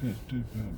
That's too bad.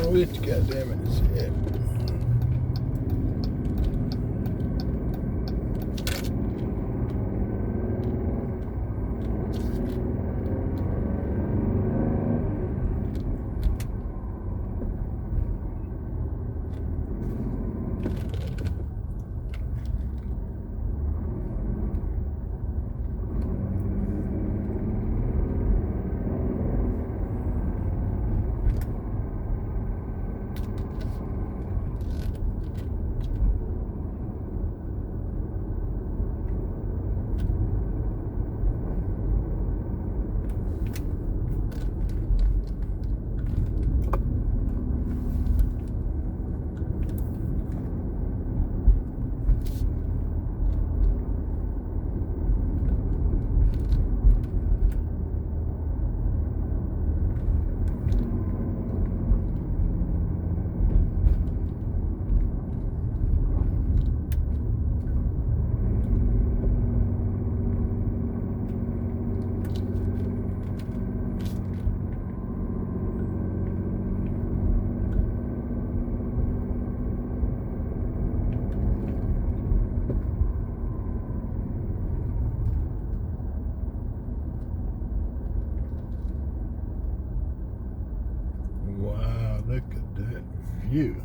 Which goddamn it is it? Wow, look at that view.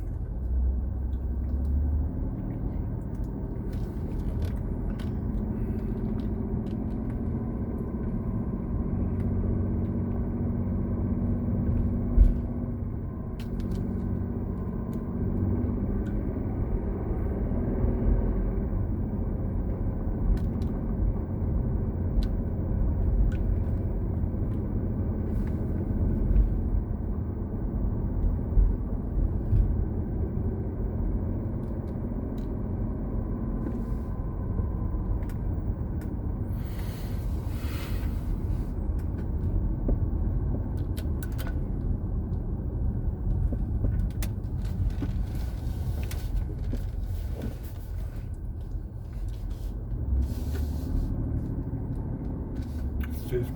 15.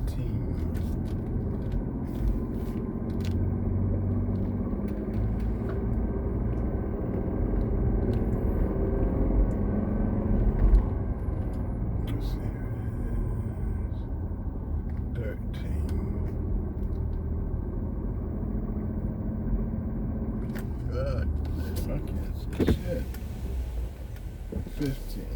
Let's see. It is 13. God, damn, I can't see shit. 15.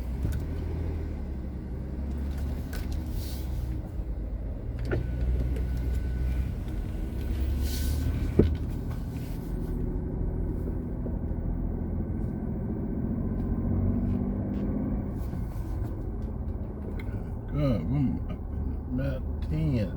God, I'm up in my tens.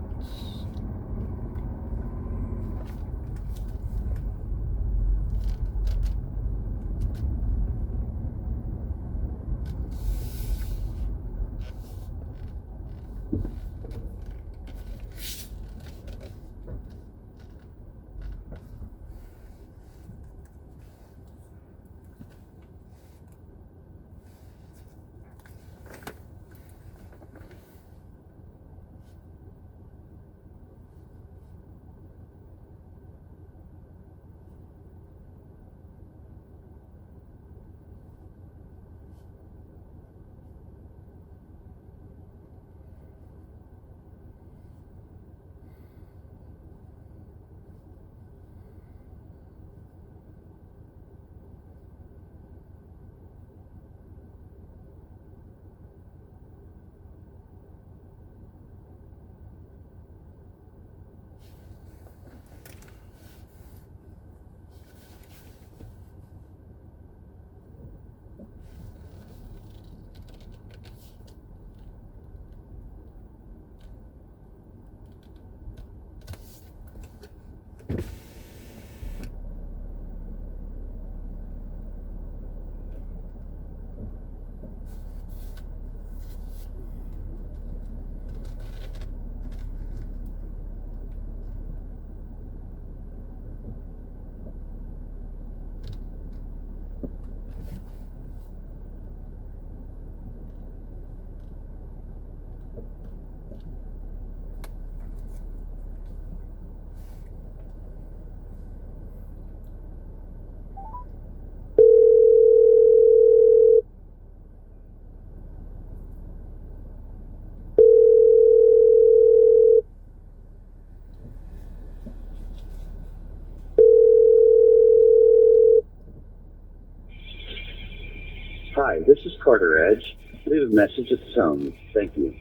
Hi, this is Carter Edge. Leave a message at the tone. Thank you.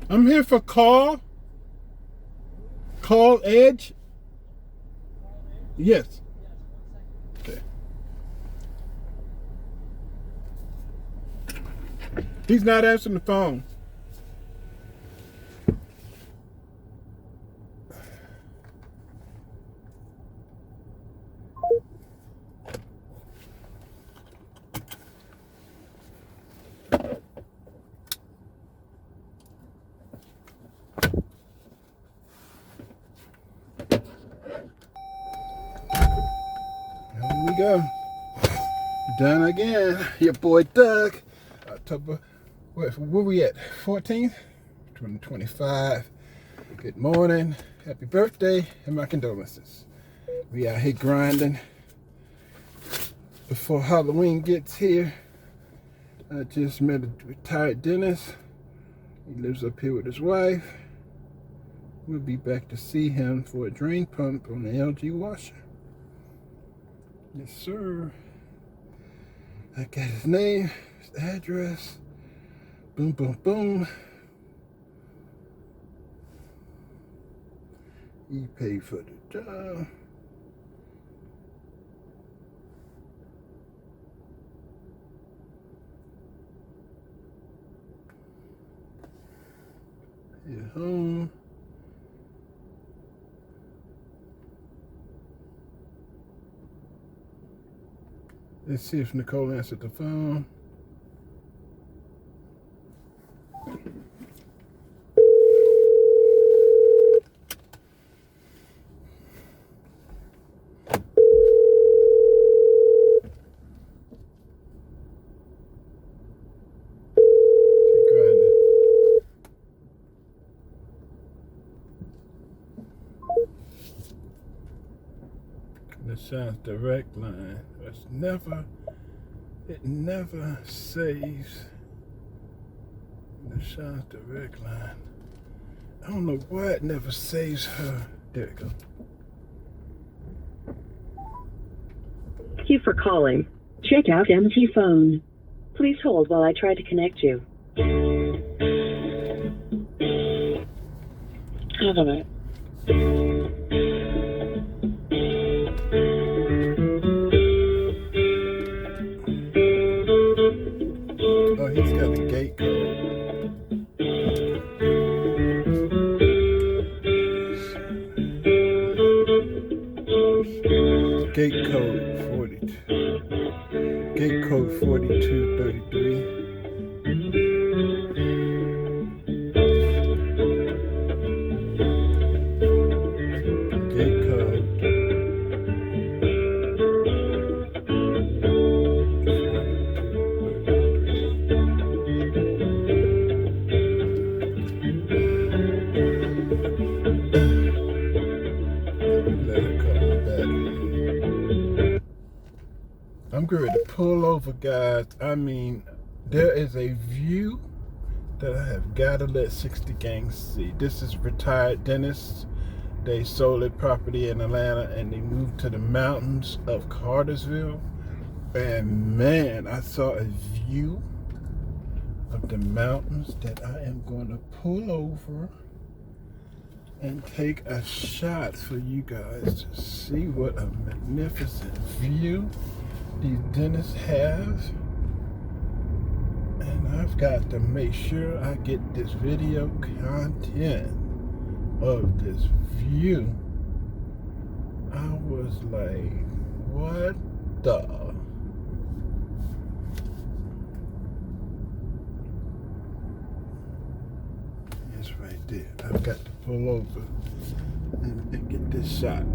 I'm here for Carl Edge. Yes. Okay. He's not answering the phone. Here we go. Done again. Your boy Doug. October, where we at? 14th, 2025. Good morning. Happy birthday and my condolences. We out here grinding before Halloween gets here. I just met a retired dentist. He lives up here with his wife. We'll be back to see him for a drain pump on the LG washer. Yes, sir. I got his name, his address. Boom, boom, boom. He paid for the job. He's home. Let's see if Nicole answered the phone. Shines Direct Line. It never saves the Shines Direct Line. I don't know why it never saves her. There it goes. Thank you for calling. Check out empty phone. Please hold while I try to connect you. Hold on a minute. Oh, he's got the gate code. Gate code 42. Gate code 4233. Gate code 4233. I'm going to pull over, guys. I mean, there is a view that I have got to let 60 Gang see. This is retired dentists. They sold their property in Atlanta and they moved to the mountains of Cartersville. And man, I saw a view of the mountains that I am going to pull over and take a shot for you guys to see what a magnificent view these dentists have. And I've got to make sure I get this video content of this view. I was like, what the? It's right there. I've got to pull over and get this shot.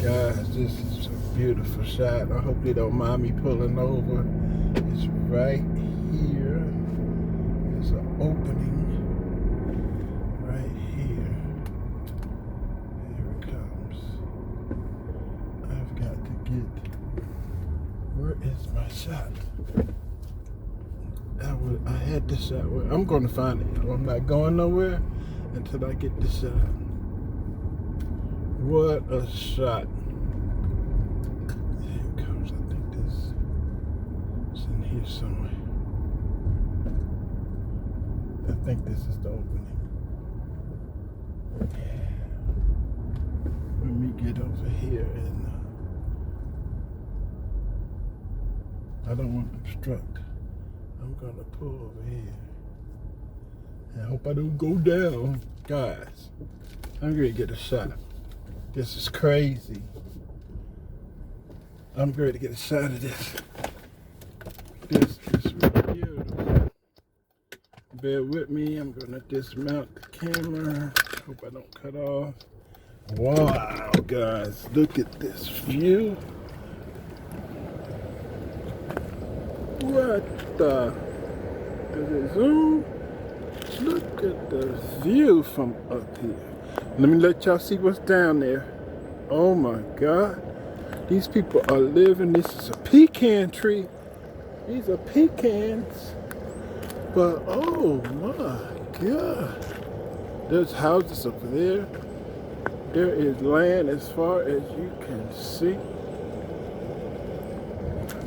Guys, this is a beautiful shot. I hope they don't mind me pulling over. It's right here. There's an opening right here. Here it comes. I've got to get, where is my shot? I had this shot. I'm going to find it. I'm not going nowhere until I get this shot. What a shot. Here it comes. I think this is in here somewhere. I think this is the opening. Yeah. Let me get over here and I don't want to obstruct. I'm gonna pull over here. I hope I don't go down. Guys, I'm gonna get a shot. This is crazy. I'm ready to get a shot of this. This is beautiful. Bear with me. I'm gonna dismount the camera. Hope I don't cut off. Wow, guys, look at this view. What the? Does it zoom? Look at the view from up here. Let me let y'all see what's down there. Oh my God. These people are living. This is a pecan tree. These are pecans. But oh my God. There's houses up there. There is land as far as you can see.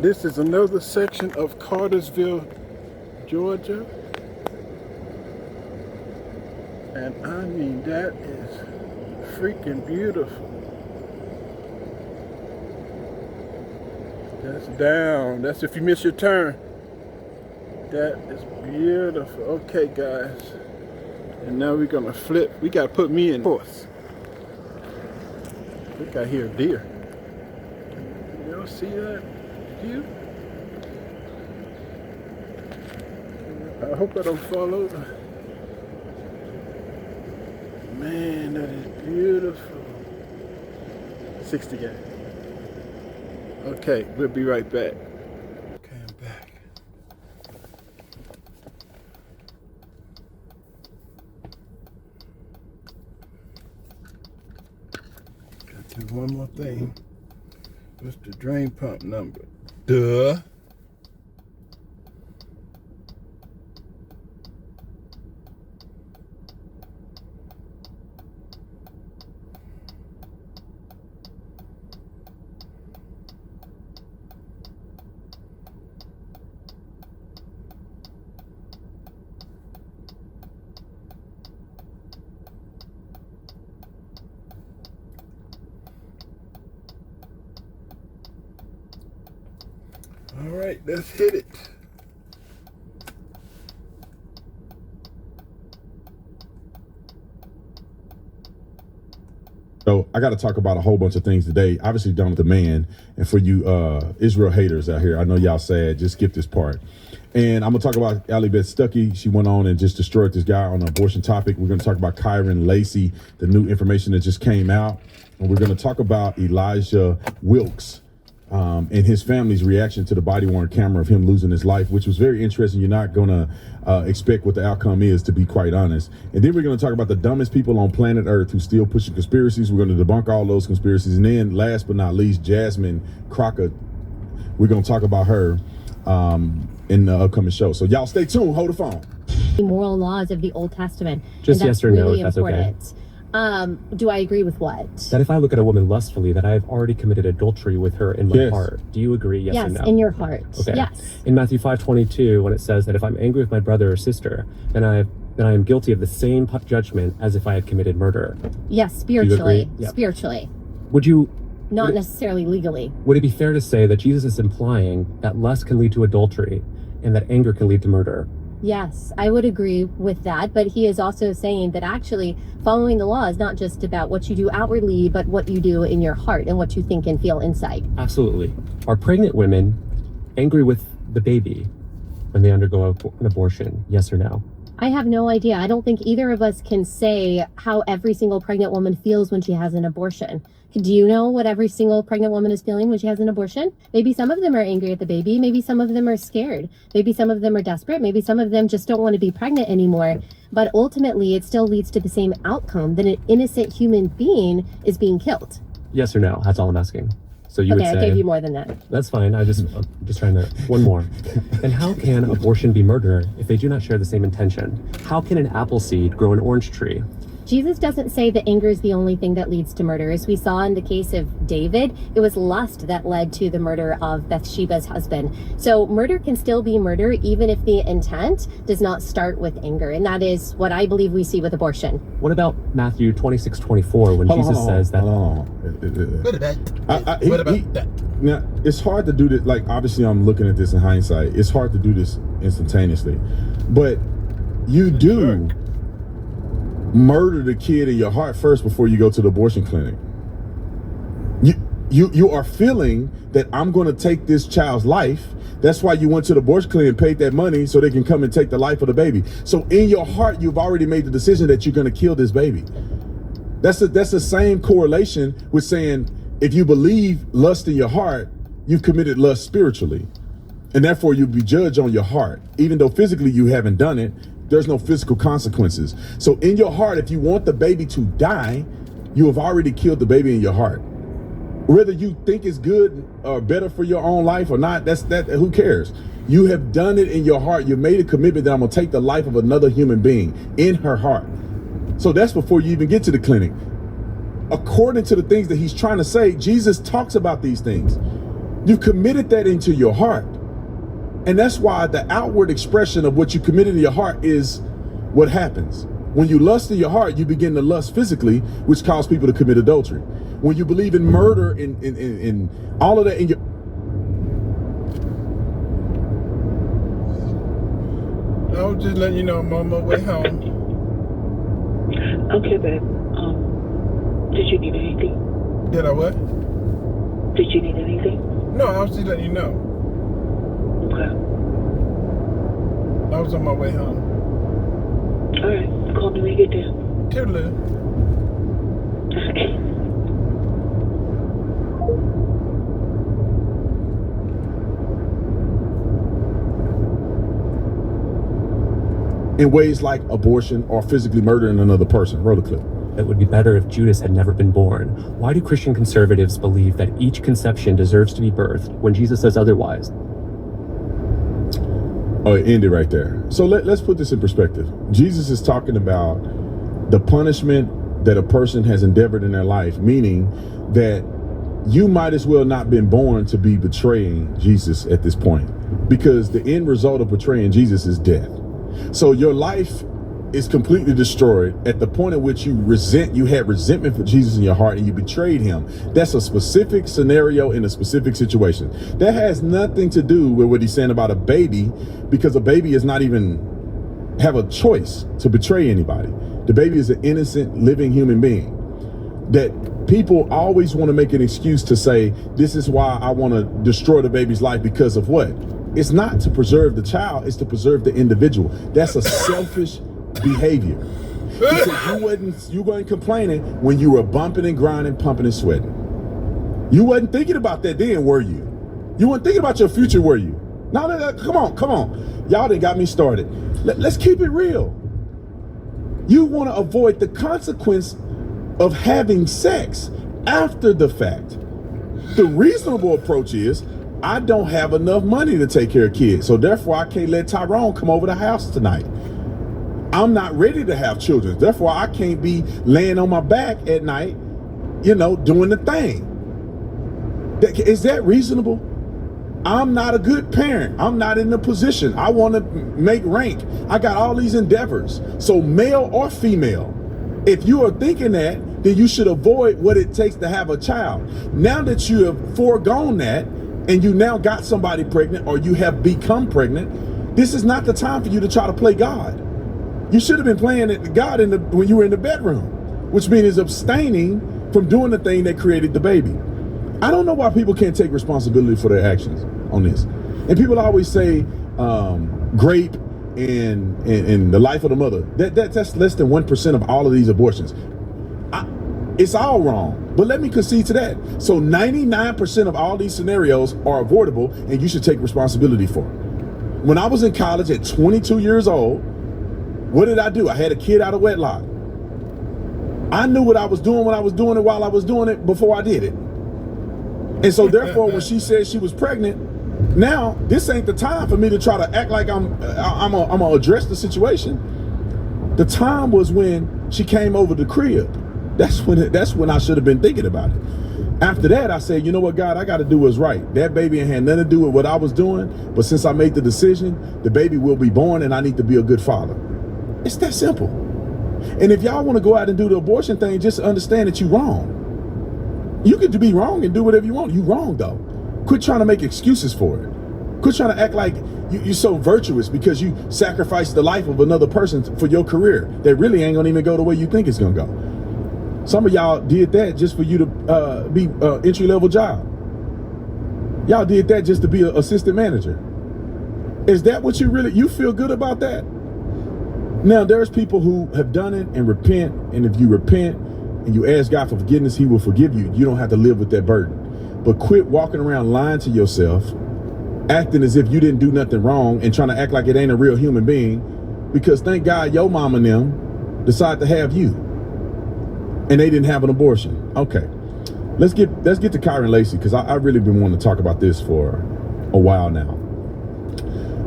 This is another section of Cartersville, Georgia. And I mean, that is freaking beautiful. That's down. That's if you miss your turn. That is beautiful. Okay, guys. And now we're gonna flip. We gotta put me in horse. Look, I hear a deer. Y'all see that view? I hope I don't fall over. Man, that is beautiful. 60 Gang. Okay, we'll be right back. Okay, I'm back. Gotta do one more thing. What's the drain pump number? Duh. All right, let's hit it. So I got to talk about a whole bunch of things today. Obviously, done with the man, and for you Israel haters out here, I know y'all sad. Just skip this part. And I'm gonna talk about Allie Beth Stuckey. She went on and just destroyed this guy on an abortion topic. We're gonna talk about Kyron Lacey, the new information that just came out, and we're gonna talk about Elijah Wilkes. And his family's reaction to the body-worn camera of him losing his life, which was very interesting. You're not going to expect what the outcome is, to be quite honest. And then we're going to talk about the dumbest people on planet Earth who still pushing conspiracies. We're going to debunk all those conspiracies. And then last but not least, Jasmine Crockett. We're going to talk about her in the upcoming show. So y'all stay tuned. Hold the phone. Moral laws of the Old Testament. Just and yes that's or no, really if that's important. okay. Do I agree with what? That if I look at a woman lustfully, that I have already committed adultery with her in my Yes. heart. Do you agree? Yes, or Yes, no? in your heart. Okay. Yes. In Matthew 5:22, when it says that if I'm angry with my brother or sister, then I am guilty of the same judgment as if I had committed murder. Yes, spiritually. agree? Yeah. Spiritually. Would you? Not Would it- necessarily legally. Would it be fair to say that Jesus is implying that lust can lead to adultery, and that anger can lead to murder? Yes, I would agree with that. But he is also saying that actually following the law is not just about what you do outwardly, but what you do in your heart and what you think and feel inside. Absolutely. Are pregnant women angry with the baby when they undergo an abortion? Yes or no? I have no idea. I don't think either of us can say how every single pregnant woman feels when she has an abortion. Do you know what every single pregnant woman is feeling when she has an abortion? Maybe some of them are angry at the baby. Maybe some of them are scared. Maybe some of them are desperate. Maybe some of them just don't want to be pregnant anymore. But ultimately, it still leads to the same outcome, that an innocent human being is being killed. Yes or no? That's all I'm asking. So you Okay, would I say gave you more than that. that's fine. I'm just trying to one more. And how can abortion be murder if they do not share the same intention? How can an apple seed grow an orange tree? Jesus doesn't say that anger is the only thing that leads to murder. As we saw in the case of David, it was lust that led to the murder of Bathsheba's husband. So murder can still be murder even if the intent does not start with anger. And that is what I believe we see with abortion. What about Matthew 26:24 when Jesus says that? What about that? What What about that? Now, it's hard to do this. Like, obviously, I'm looking at this in hindsight. It's hard to do this instantaneously. But you do murder the kid in your heart first before you go to the abortion clinic. You are feeling that I'm going to take this child's life. That's why you went to the abortion clinic and paid that money so they can come and take the life of the baby. So in your heart, you've already made the decision that you're going to kill this baby. That's the same correlation with saying if you believe lust in your heart, you've committed lust spiritually. And therefore you'll be judged on your heart. Even though physically you haven't done it, there's no physical consequences. So in your heart, if you want the baby to die, you have already killed the baby in your heart. Whether you think it's good or better for your own life or not, who cares? You have done it in your heart. You made a commitment that I'm gonna take the life of another human being in her heart. So that's before you even get to the clinic. According to the things that he's trying to say, Jesus talks about these things. You committed that into your heart. And that's why the outward expression of what you committed in your heart is what happens. When you lust in your heart, you begin to lust physically, which causes people to commit adultery. When you believe in murder in all of that in your... I was just letting you know I'm on my way home. Okay, babe. Did you need anything? Did I what? Did you need anything? No, I was just letting you know. Okay. I was on my way home. All right. Call me when you get there. Toodaloo. Okay. in ways like abortion or physically murdering another person. Roll the clip. that would be better if Judas had never been born. Why do Christian conservatives believe that each conception deserves to be birthed when Jesus says otherwise? Oh, it ended right there. So let's put this in perspective. Jesus is talking about the punishment that a person has endeavored in their life, meaning that you might as well not been born to be betraying Jesus at this point, because the end result of betraying Jesus is death. So your life is completely destroyed at the point at which you had resentment for Jesus in your heart and you betrayed him. That's a specific scenario in a specific situation. That has nothing to do with what he's saying about a baby, because a baby is not even have a choice to betray anybody. The baby is an innocent, living human being. That people always want to make an excuse to say, this is why I want to destroy the baby's life, because of what? It's not to preserve the child, it's to preserve the individual. That's a selfish behavior. Because you weren't complaining when you were bumping and grinding, pumping and sweating. You wasn't thinking about that then, were you? You weren't thinking about your future, were you? No, come on. Y'all done got me started. Let's keep it real. You want to avoid the consequence of having sex after the fact. The reasonable approach is, I don't have enough money to take care of kids, so therefore I can't let Tyrone come over the house tonight. I'm not ready to have children, therefore I can't be laying on my back at night, doing the thing. Is that reasonable? I'm not a good parent. I'm not in the position. I want to make rank. I got all these endeavors. So male or female, if you are thinking that, then you should avoid what it takes to have a child. Now that you have foregone that, and you now got somebody pregnant, or you have become pregnant, this is not the time for you to try to play God. You should have been playing God when you were in the bedroom, which means abstaining from doing the thing that created the baby. I don't know why people can't take responsibility for their actions on this. And people always say grape and the life of the mother. That's less than 1% of all of these abortions. It's all wrong, but let me concede to that. So 99% of all these scenarios are avoidable, and you should take responsibility for it. When I was in college at 22 years old, what did I do? I had a kid out of wedlock. I knew what I was doing when I was doing it, while I was doing it, before I did it. And so therefore, when she said she was pregnant, now this ain't the time for me to try to act like I'm gonna address the situation. The time was when she came over the crib. That's when I should have been thinking about it. After that, I said, you know what, God, I got to do what's right. That baby ain't had nothing to do with what I was doing, but since I made the decision, the baby will be born, and I need to be a good father. It's that simple. And if y'all want to go out and do the abortion thing, just understand that you're wrong. You can be wrong and do whatever you want. You're wrong, though. Quit trying to make excuses for it. Quit trying to act like you're so virtuous because you sacrificed the life of another person for your career that really ain't gonna even go the way you think it's gonna go. Some of y'all did that just for you to be an entry-level job. Y'all did that just to be an assistant manager. Is that what you feel good about that? Now, there's people who have done it and repent, and if you repent and you ask God for forgiveness, he will forgive you. You don't have to live with that burden. But quit walking around lying to yourself, acting as if you didn't do nothing wrong and trying to act like it ain't a real human being, because thank God your mom and them decided to have you. And they didn't have an abortion. Okay, let's get to Kyron Lacy, because I really been wanting to talk about this for a while now.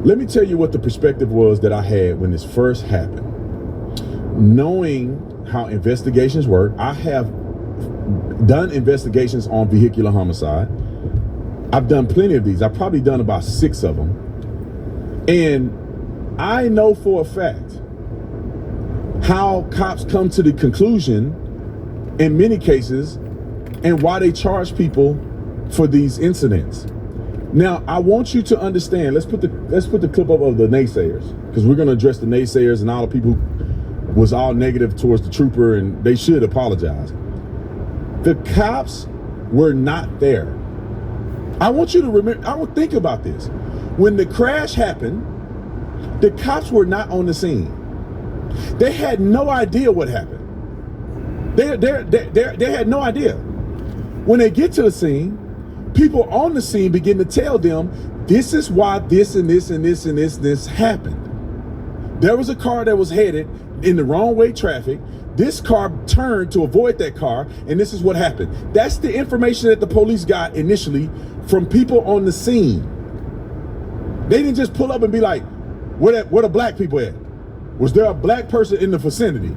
Let me tell you what the perspective was that I had when this first happened. Knowing how investigations work, I have done investigations on vehicular homicide. I've done plenty of these. I've probably done about 6 of them. And I know for a fact how cops come to the conclusion in many cases, and why they charge people for these incidents. Now, I want you to understand. Let's put the clip up of the naysayers, because we're going to address the naysayers and all the people who was all negative towards the trooper, and they should apologize. The cops were not there. I want you to remember. I would think about this. When the crash happened, the cops were not on the scene. They had no idea what happened. They had no idea. When they get to the scene, people on the scene begin to tell them, this is why this and this and this and this happened. There was a car that was headed in the wrong way traffic. This car turned to avoid that car, and this is what happened. That's the information that the police got initially from people on the scene. They didn't just pull up and be like, where the black people at? Was there a black person in the vicinity?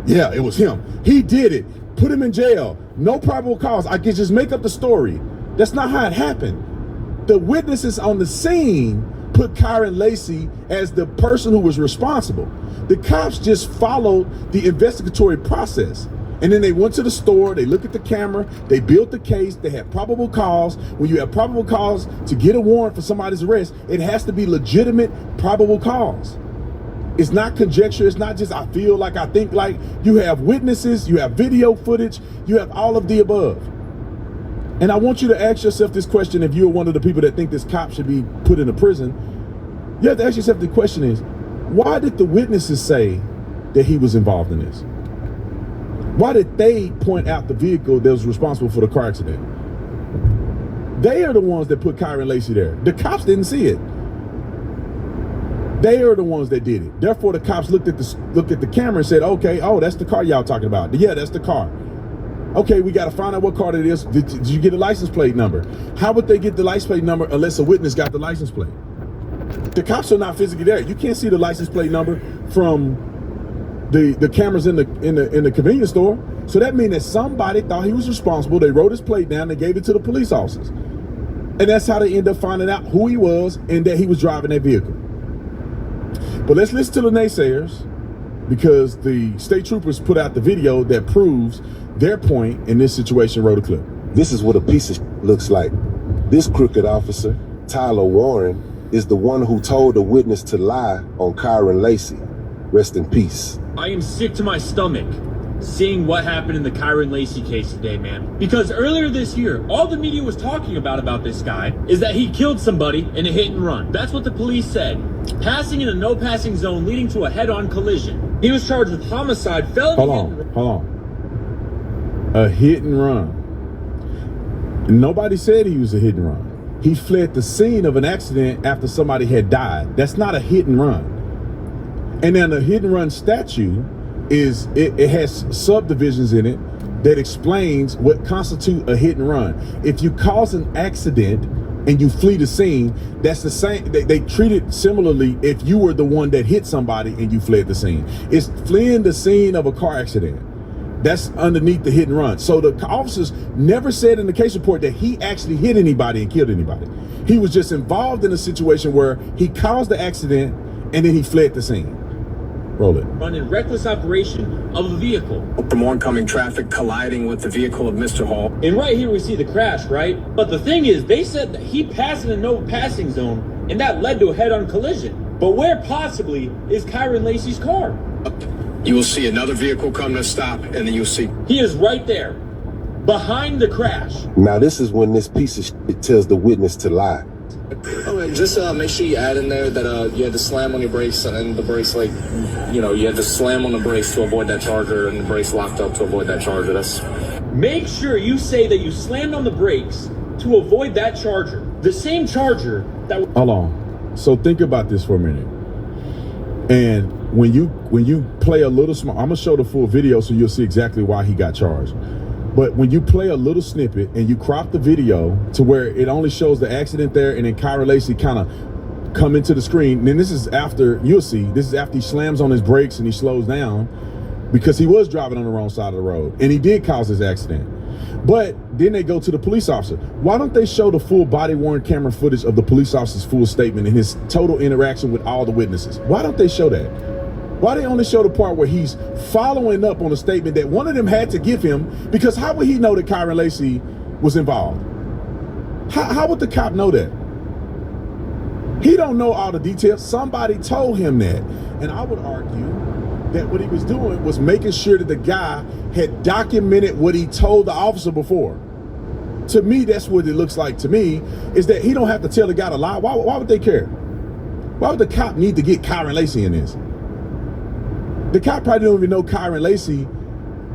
Yeah, it was him. He did it. Put him in jail. No probable cause. I can just make up the story. That's not how it happened. The witnesses on the scene put Kyron Lacy as the person who was responsible. The cops just followed the investigatory process. And then they went to the store, they looked at the camera, they built the case, they had probable cause. When you have probable cause to get a warrant for somebody's arrest, it has to be legitimate probable cause. It's not conjecture, it's not just I feel like, I think like. You have witnesses, you have video footage, you have all of the above. And I want you to ask yourself this question. If you're one of the people that think this cop should be put in a prison, you have to ask yourself the question is, why did the witnesses say that he was involved in this? Why did they point out the vehicle that was responsible for the car accident? They are the ones that put Kyron Lacy there. The cops didn't see it. They are the ones that did it. Therefore, the cops looked at the camera and said, okay, oh, that's the car y'all talking about. Yeah, that's the car. Okay, we got to find out what car it is. Did you get a license plate number? How would they get the license plate number unless a witness got the license plate? The cops are not physically there. You can't see the license plate number from the cameras in the convenience store. So that means that somebody thought he was responsible. They wrote his plate down. They gave it to the police officers. And that's how they end up finding out who he was and that he was driving that vehicle. But let's listen to the naysayers, because the state troopers put out the video that proves their point in this situation. Roll the clip. This is what a piece of looks like. This crooked officer, Tyler Warren, is the one who told the witness to lie on Kyron Lacy. Rest in peace. I am sick to my stomach seeing what happened in the Kyron Lacy case today, man. Because earlier this year, all the media was talking about this guy is that he killed somebody in a hit and run. That's what the police said. Passing in a no passing zone leading to a head-on collision. He was charged with homicide, felony. Hold on. A hit and run. Nobody said he was a hit and run. He fled the scene of an accident after somebody had died. That's not a hit and run. And then a hit and run statute is, it has subdivisions in it that explains what constitutes a hit and run. If you cause an accident and you flee the scene, that's the same. They treat it similarly if you were the one that hit somebody and you fled the scene. It's fleeing the scene of a car accident. That's underneath the hit and run. So the officers never said in the case report that he actually hit anybody and killed anybody. He was just involved in a situation where he caused the accident and then he fled the scene. Roll it. Running reckless operation of a vehicle. From oncoming traffic colliding with the vehicle of Mr. Hall. And right here we see the crash, right? But the thing is, they said that he passed in a no passing zone and that led to a head-on collision. But where possibly is Kyron Lacy's car? You will see another vehicle come to a stop, and then you'll see. He is right there, behind the crash. Now this is when this piece of shit tells the witness to lie. Okay, just make sure you add in there that you had to slam on your brakes, and the brakes, like, you know, you had to slam on the brakes to avoid that charger, and the brakes locked up to avoid that charger. That's. Make sure you say that you slammed on the brakes to avoid that charger. The same charger that. Hold on. So think about this for a minute. And when you play a little small, I'm gonna show the full video so you'll see exactly why he got charged. But when you play a little snippet and you crop the video to where it only shows the accident there and then Kyron Lacy kind of come into the screen, and then this is after, you'll see, this is after he slams on his brakes and he slows down because he was driving on the wrong side of the road and he did cause this accident. But then they go to the police officer. Why don't they show the full body-worn camera footage of the police officer's full statement and his total interaction with all the witnesses? Why don't they show that? Why they only show the part where he's following up on a statement that one of them had to give him? Because how would he know that Kyron Lacy was involved? How would the cop know that? He don't know all the details. Somebody told him that. And I would argue that what he was doing was making sure that the guy had documented what he told the officer before. To me, that's what it looks like to me, is that he don't have to tell the guy to lie. Why would they care? Why would the cop need to get Kyron Lacy in this? The cop probably don't even know Kyron Lacy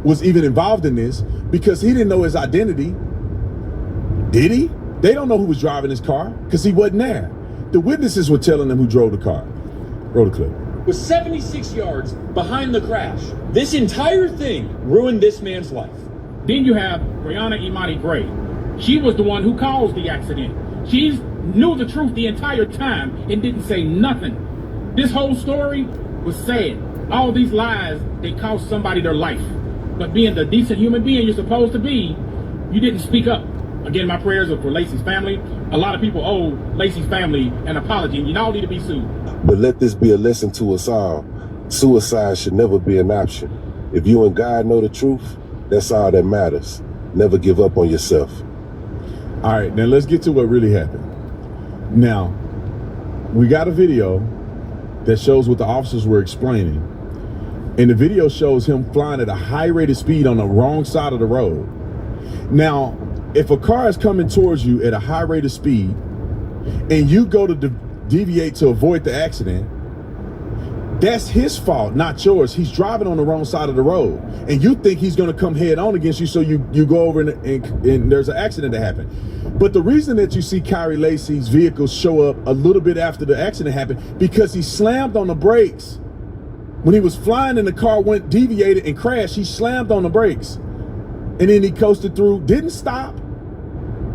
was even involved in this because he didn't know his identity. Did he? They don't know who was driving his car because he wasn't there. The witnesses were telling them who drove the car. Roll the clip. was 76 yards behind the crash. This entire thing ruined this man's life. Then you have Brianna Imani Gray. She was the one who caused the accident. She knew the truth the entire time and didn't say nothing. This whole story was sad. All these lies, they cost somebody their life. But being the decent human being you're supposed to be, you didn't speak up. Again, my prayers are for Lacey's family. A lot of people owe Lacey's family an apology, and you all need to be sued. But let this be a lesson to us all. Suicide should never be an option. If you and God know the truth, that's all that matters. Never give up on yourself. All right, now let's get to what really happened. Now, we got a video that shows what the officers were explaining. And the video shows him flying at a high rate of speed on the wrong side of the road. Now, if a car is coming towards you at a high rate of speed and you go to deviate to avoid the accident, that's his fault, not yours. He's driving on the wrong side of the road and you think he's going to come head on against you, so you go over and there's an accident that happened. But the reason that you see Kyrie Lacey's vehicle show up a little bit after the accident happened, because he slammed on the brakes. When he was flying and the car deviated and crashed, he slammed on the brakes. And then he coasted through, didn't stop,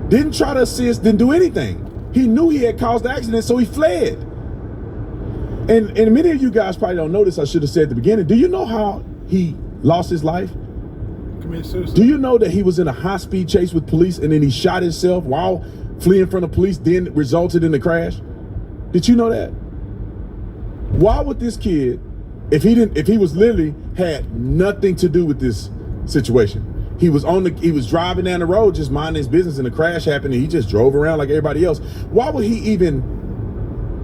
didn't try to assist, didn't do anything. He knew he had caused the accident, so he fled. And many of you guys probably don't know this, I should have said at the beginning. Do you know how he lost his life? Do you know that he was in a high-speed chase with police and then he shot himself while fleeing from the police, then resulted in the crash? Did you know that? Why would this kid, if he was literally had nothing to do with this situation? He was driving down the road just minding his business and the crash happened and he just drove around like everybody else. Why would he even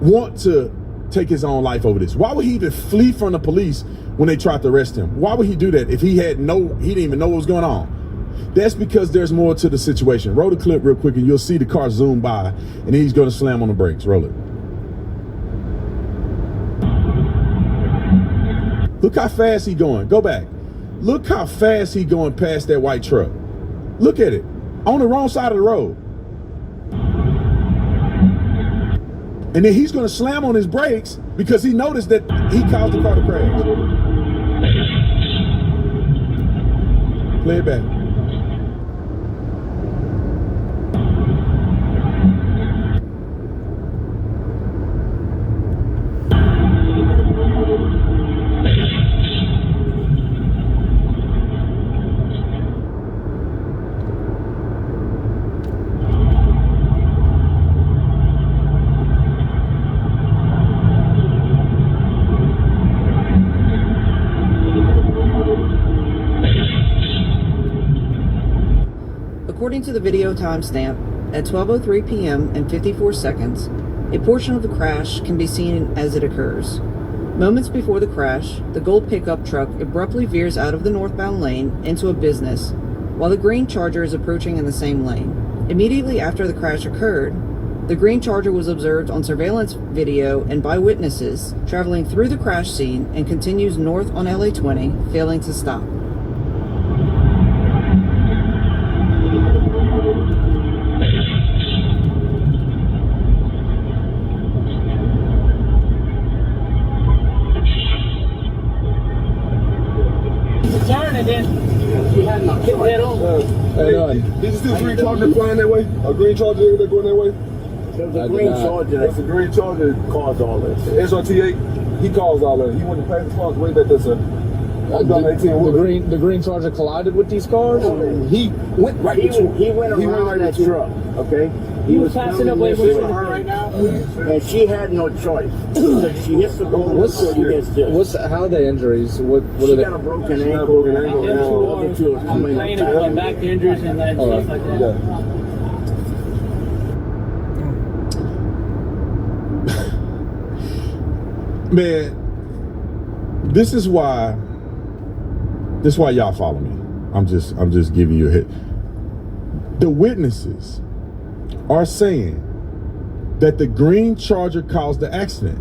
want to take his own life over this? Why would he even flee from the police when they tried to arrest him? Why would he do that if he didn't even know what was going on? That's because there's more to the situation. Roll the clip real quick and you'll see the car zoom by and then he's going to slam on the brakes. Roll it. Look how fast he's going. Go back. Look how fast he's going past that white truck. Look at it. On the wrong side of the road. And then he's going to slam on his brakes because he noticed that he caused the car to crash. Play it back. According to the video timestamp, at 12:03 p.m. and 54 seconds, a portion of the crash can be seen as it occurs. Moments before the crash, the gold pickup truck abruptly veers out of the northbound lane into a business, while the green Charger is approaching in the same lane. Immediately after the crash occurred, the green Charger was observed on surveillance video and by witnesses traveling through the crash scene and continues north on LA 20, failing to stop. Is this green Charger flying that way? A green Charger that going that way? There's a green Charger. That's a green Charger that caused all this. SRT8, he caused all that. He went to pass the cars way back there, sir. The green Charger collided with these cars? He went right between. He went around that truck, okay? He was passing away with her right now, and she had no choice. So she hits the ball, so he gets this. How are the injuries? What she are they? got a broken ankle. Other two are coming up. Back injuries and that stuff like that. Man, this is why y'all follow me. I'm just giving you a hit. The witnesses are saying that the green Charger caused the accident.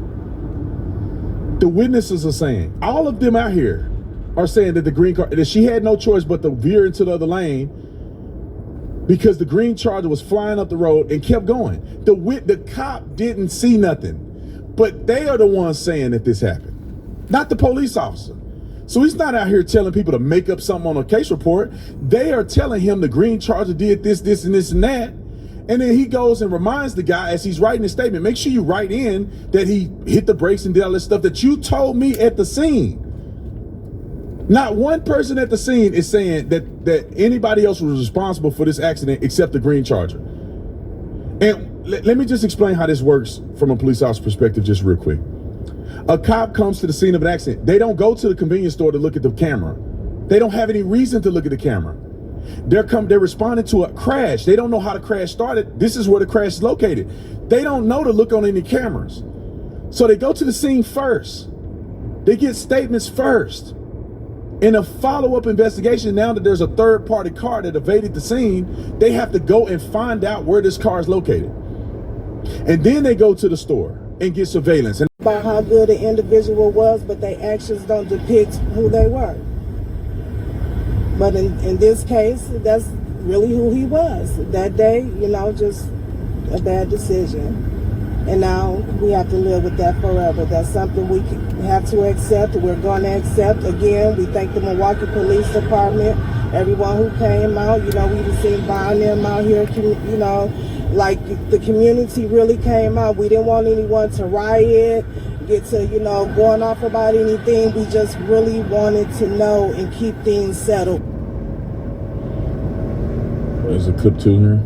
The witnesses are saying, all of them out here are saying that that she had no choice but to veer into the other lane because the green Charger was flying up the road and kept going. The cop didn't see nothing, but they are the ones saying that this happened. not the police officer. So he's not out here telling people to make up something on a case report. They are telling him the green Charger did this, this, and this, and that. And then he goes and reminds the guy as he's writing his statement, make sure you write in that he hit the brakes and did all this stuff that you told me at the scene. Not one person at the scene is saying that anybody else was responsible for this accident except the green Charger. And let me just explain how this works from a police officer's perspective just real quick. A cop comes to the scene of an accident. They don't go to the convenience store to look at the camera. They don't have any reason to look at the camera. They're responding to a crash. They don't know how the crash started. This is where the crash is located. They don't know to look on any cameras. So they go to the scene first. They get statements first. In a follow-up investigation, now that there's a third-party car that evaded the scene, they have to go and find out where this car is located. And then they go to the store and get surveillance. About how good an individual was, but their actions don't depict who they were. But in this case, that's really who he was. That day, just a bad decision. And now we have to live with that forever. That's something we have to accept. We're going to accept. Again, we thank the Milwaukee Police Department, everyone who came out. We've seen buying them out here, like the community really came out. We didn't want anyone to riot, get to, going off about anything. We just really wanted to know and keep things settled. There's a clip 2 here.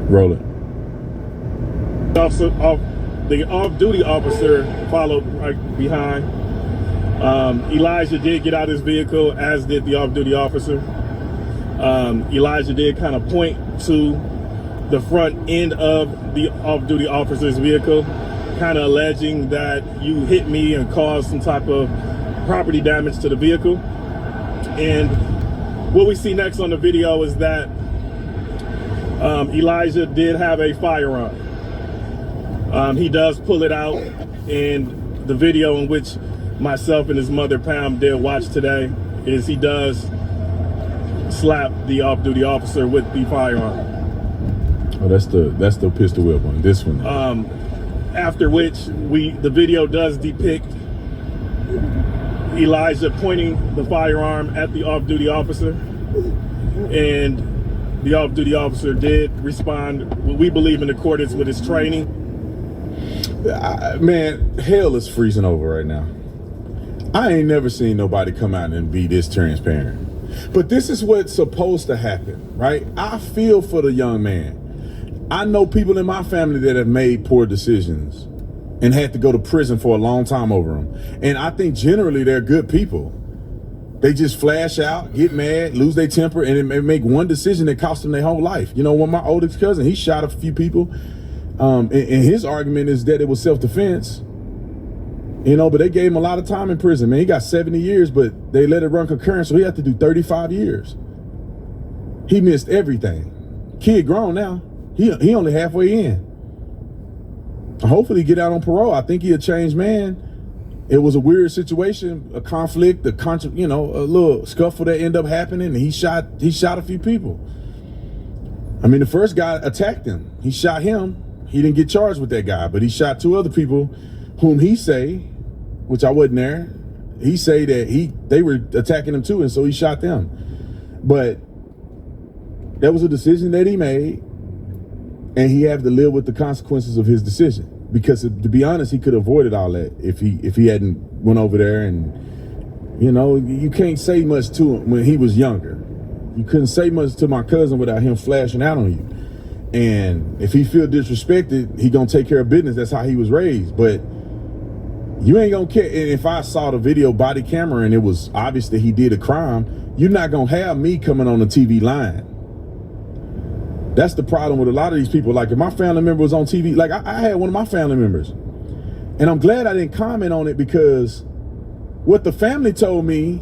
Roll it. The off-duty officer followed right behind. Elijah did get out of his vehicle, as did the off-duty officer. Elijah did kind of point to the front end of the off-duty officer's vehicle, kind of alleging that you hit me and caused some type of property damage to the vehicle. And what we see next on the video is that Elijah did have a firearm. He does pull it out, and the video in which myself and his mother Pam did watch today is he does slap the off-duty officer with the firearm. Oh, that's the pistol whip one. This one. After which the video does depict Elijah pointing the firearm at the off-duty officer, and the off-duty officer did respond, we believe, in accordance with his training. Man, hell is freezing over right now. I ain't never seen nobody come out and be this transparent. But this is what's supposed to happen, right? I feel for the young man. I know people in my family that have made poor decisions and had to go to prison for a long time over them. And I think generally they're good people. They just flash out, get mad, lose their temper, and make one decision that cost them their whole life. One of my oldest cousin, he shot a few people. And his argument is that it was self-defense, but they gave him a lot of time in prison, man. He got 70 years, but they let it run concurrent, so he had to do 35 years. He missed everything. Kid grown now. He only halfway in. Hopefully he get out on parole. I think he a changed man. It was a weird situation, a conflict, a little scuffle that ended up happening, and he shot a few people. I mean, the first guy attacked him. He shot him. He didn't get charged with that guy, but he shot 2 other people whom he say, which I wasn't there, he say that they were attacking him too, and so he shot them. But that was a decision that he made, and he had to live with the consequences of his decision. Because to be honest, he could have avoided all that if he hadn't went over there. And you can't say much to him when he was younger. You couldn't say much to my cousin without him flashing out on you. And if he feel disrespected, he gonna take care of business. That's how he was raised. But you ain't gonna care. And if I saw the video body camera and it was obvious that he did a crime, you're not gonna have me coming on the TV line. That's the problem with a lot of these people. Like if my family member was on TV, like I had one of my family members, and I'm glad I didn't comment on it, because what the family told me,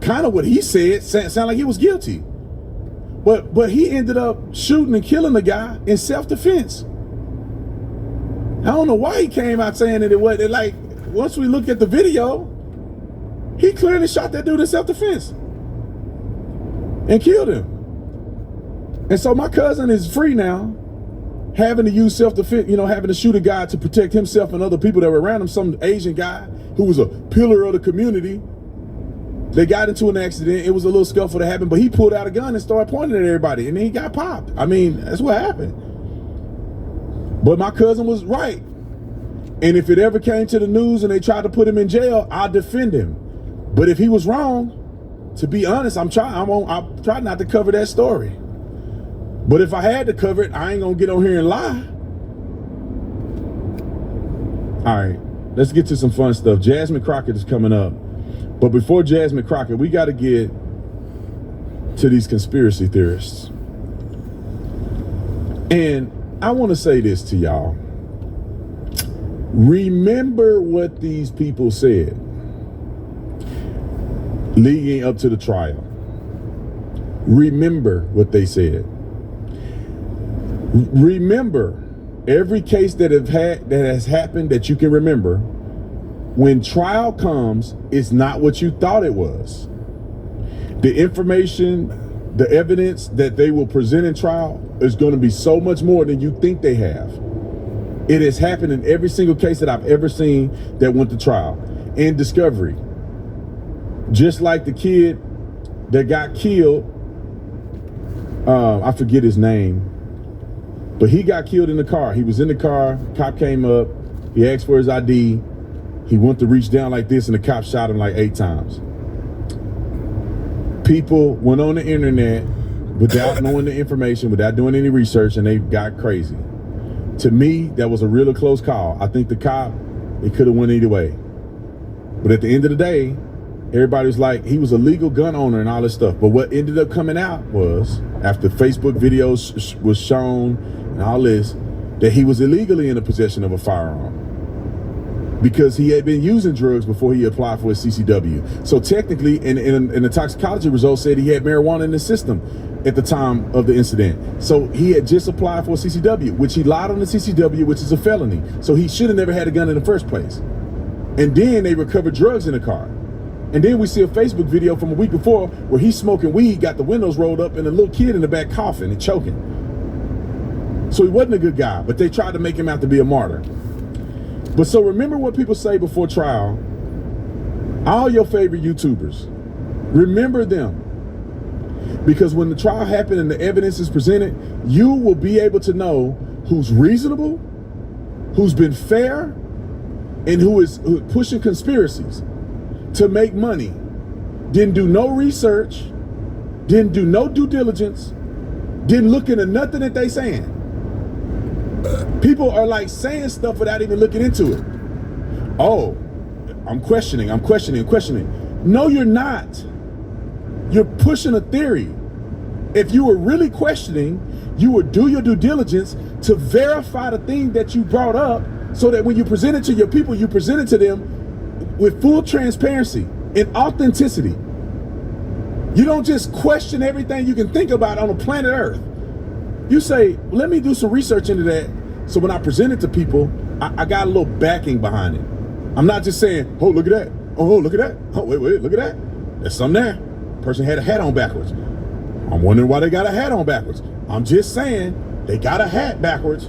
kind of what he said, sounded like he was guilty. But he ended up shooting and killing the guy in self-defense. I don't know why he came out saying that it wasn't. Like, once we look at the video, he clearly shot that dude in self-defense and killed him. And so my cousin is free now. having to use self-defense, having to shoot a guy to protect himself and other people that were around him, some Asian guy who was a pillar of the community. They got into an accident. It was a little scuffle that happened, but he pulled out a gun and started pointing at everybody, and then he got popped. I mean, that's what happened. But my cousin was right. And if it ever came to the news and they tried to put him in jail, I'd defend him. But if he was wrong, to be honest, I'll try not to cover that story. But if I had to cover it, I ain't gonna get on here and lie. All right, let's get to some fun stuff. Jasmine Crockett is coming up. But before Jasmine Crockett, we got to get to these conspiracy theorists. And I want to say this to y'all. Remember what these people said leading up to the trial. Remember what they said. Remember every case that has happened that you can remember. When trial comes, it's not what you thought it was. The information, the evidence that they will present in trial is going to be so much more than you think they have. It has happened in every single case that I've ever seen that went to trial. In Discovery, just like the kid that got killed, I forget his name, but he got killed in the car. He was in the car, cop came up, he asked for his ID. He went to reach down like this and the cop shot him like 8 times. People went on the internet without knowing the information, without doing any research, and they got crazy. To me, that was a really close call. I think the cop, it could have went either way. But at the end of the day, everybody was like, he was a legal gun owner and all this stuff. But what ended up coming out was, after Facebook videos was shown and all this, that he was illegally in the possession of a firearm, because he had been using drugs before he applied for his CCW. So technically, in the toxicology results said he had marijuana in his system at the time of the incident. So he had just applied for a CCW, which he lied on the CCW, which is a felony. So he should have never had a gun in the first place. And then they recovered drugs in the car. And then we see a Facebook video from a week before where he's smoking weed, got the windows rolled up, and a little kid in the back coughing and choking. So he wasn't a good guy, but they tried to make him out to be a martyr. But so remember what people say before trial. All your favorite YouTubers, remember them. Because when the trial happened and the evidence is presented, you will be able to know who's reasonable, who's been fair, and who is pushing conspiracies to make money. Didn't do no research, didn't do no due diligence, didn't look into nothing that they saying. People are like saying stuff without even looking into it. Oh, I'm questioning. No, you're not. You're pushing a theory. If you were really questioning, you would do your due diligence to verify the thing that you brought up, so that when you present it to your people, you present it to them with full transparency and authenticity. You don't just question everything you can think about on the planet Earth. You say, let me do some research into that, so when I present it to people, I got a little backing behind it. I'm not just saying, oh, look at that. Oh, look at that. Oh, wait, look at that. There's something there. Person had a hat on backwards. I'm wondering why they got a hat on backwards. I'm just saying they got a hat backwards.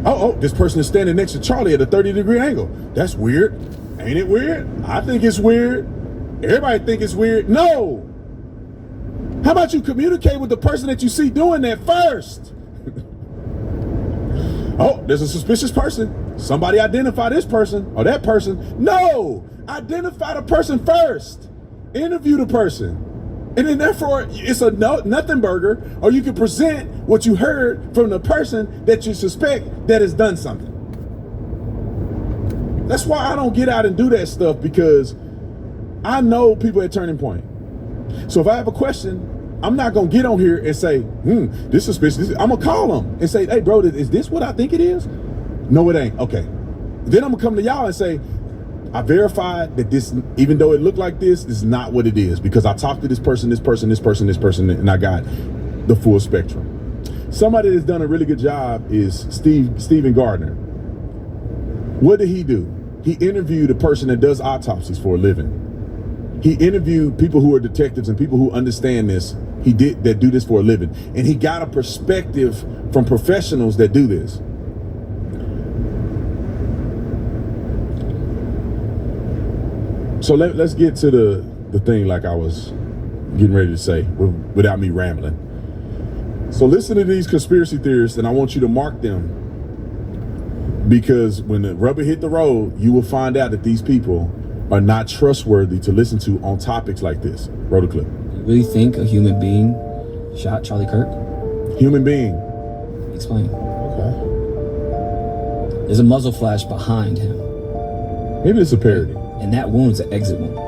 Oh, this person is standing next to Charlie at a 30-degree angle. That's weird. Ain't it weird? I think it's weird. Everybody think it's weird. No. How about you communicate with the person that you see doing that first? Oh, there's a suspicious person. Somebody identify this person or that person. No, identify the person first. Interview the person. And then therefore, it's a nothing burger, or you can present what you heard from the person that you suspect that has done something. That's why I don't get out and do that stuff, because I know people at Turning Point. So if I have a question, I'm not going to get on here and say, this is suspicious. I'm going to call them and say, hey, bro, is this what I think it is? No, it ain't. Okay. Then I'm going to come to y'all and say, I verified that this, even though it looked like this, is not what it is, because I talked to this person, and I got the full spectrum. Somebody that's done a really good job is Stephen Gardner. What did he do? He interviewed a person that does autopsies for a living. He interviewed people who are detectives and people who understand this. That do this for a living, and he got a perspective from professionals that do this. So let's get to the thing, like I was getting ready to say, without me rambling. So listen to these conspiracy theorists, and I want you to mark them, because when the rubber hit the road, you will find out that these people are not trustworthy to listen to on topics like this. Roll the clip. Really think a human being shot Charlie Kirk? Human being. Explain. Okay. There's a muzzle flash behind him. Maybe it's a parody. And that wound's an exit wound.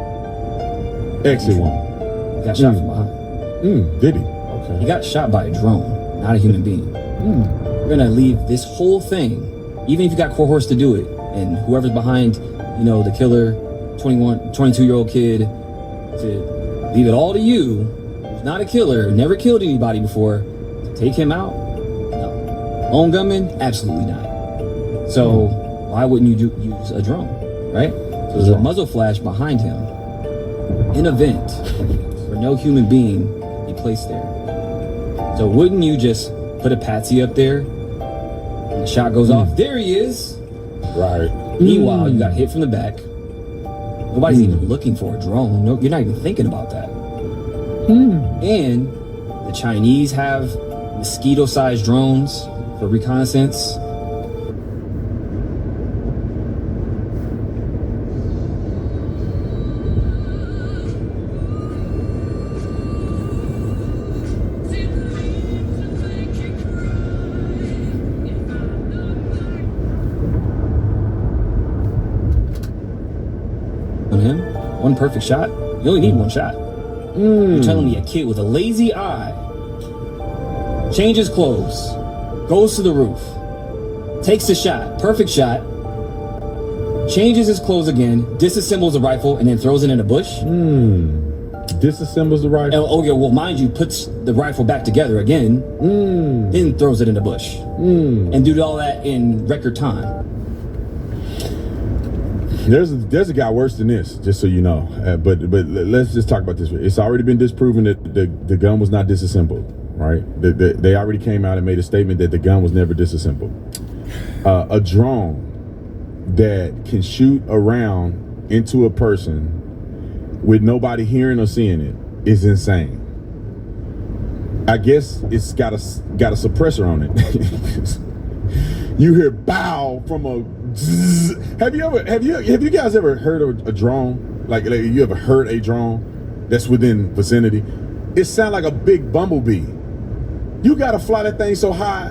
Exit wound. He got shot from behind. Did he? Okay. He got shot by a drone, not a human being. We're gonna leave this whole thing, even if you got Core Horse to do it, and whoever's behind, the killer, 22-year-old kid, to leave it all to you, who's not a killer, never killed anybody before, to take him out? No. Lone gunman? Absolutely not. So why wouldn't you use a drone, right? So there's a muzzle flash behind him, an event where no human being be placed there. So wouldn't you just put a patsy up there, and the shot goes off? There he is. Right. Meanwhile, you got hit from the back. Nobody's even looking for a drone. No, you're not even thinking about that. And the Chinese have mosquito-sized drones for reconnaissance. On him, one perfect shot. You only need one shot. You're telling me a kid with a lazy eye changes clothes, goes to the roof, takes the shot, perfect shot, changes his clothes again, disassembles the rifle, and then throws it in a bush? Disassembles the rifle? Oh yeah, well mind you, puts the rifle back together again, then throws it in the bush. And do all that in record time. There's a guy worse than this, just so you know. But let's just talk about this. It's already been disproven that the gun was not disassembled, right? They already came out and made a statement that the gun was never disassembled. A drone that can shoot around into a person with nobody hearing or seeing it is insane. I guess it's got a suppressor on it. You hear bow from a zzz. Have you guys ever heard of a drone? Like you ever heard a drone that's within vicinity? It sounds like a big bumblebee. You gotta fly that thing so high.